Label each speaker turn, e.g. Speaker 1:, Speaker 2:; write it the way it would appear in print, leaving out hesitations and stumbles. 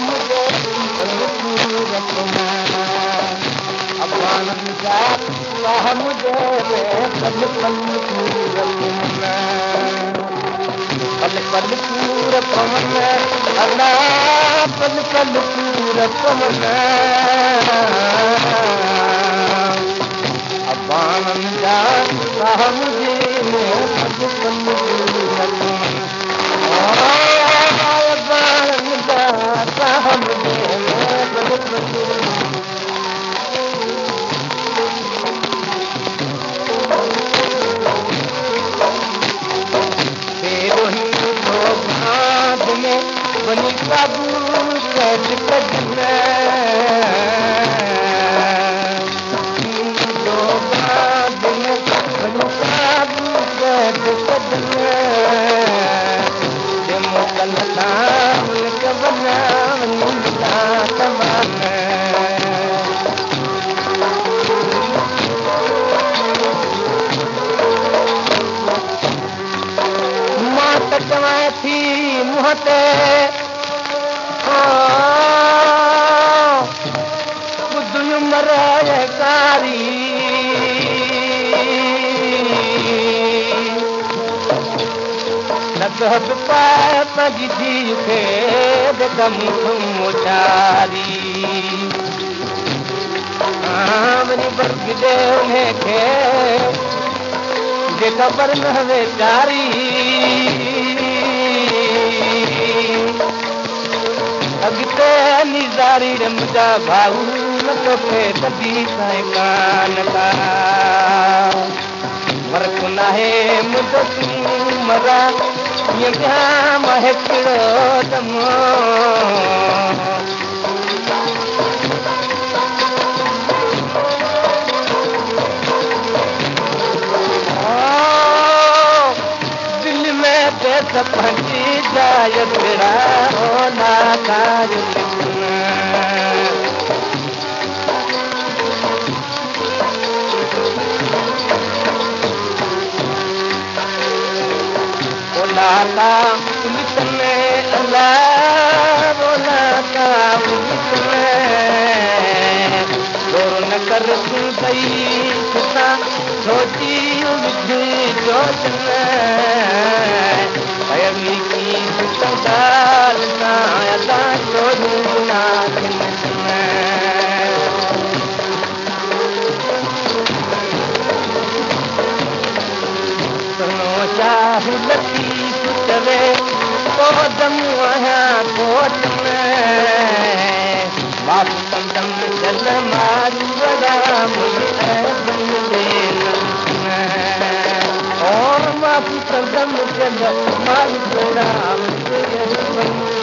Speaker 1: मुझे मुझे पल पल पल पल पूर पवन अल्लाह पल पल पूर पवन अबान जा मुझे पल पल पूर पवन अबान जा मुझे पल पल बनी काबू कैद कदम बनी काबू कैद कदम मोकल बना तमाम मां त चवां थी मुंहं ते कारी नगद पाए पंहिंजी धीउ खे दम मोचारी वञी बर्गी ॾे उनखे जे ख़बर न वेचारी अॻिते निज़ारी मुंहिंजा भाऊ तोखे तॾहिं साईं कान का फर्क़ नाहे मुंहिंजो तूं मरा ईअं कयां मां हिकिड़ो दम दिल में पेट पंहिंजी जाइ पिड़ा ना कार बोलाता पुलिस में अल्लाह बोलाता पुलिस में जोर न कर तू गई सुना सोची विधि जोश में पयवी की संदाल ना अल्लाह छोड़ू ना शाह लतीफ़ चवे कोदम आहियां कोट में माफ़ कंदम जल मारू वॾा मुंहिंजे और माफ़ कंदम जल मारू वॾा मुंहिंजे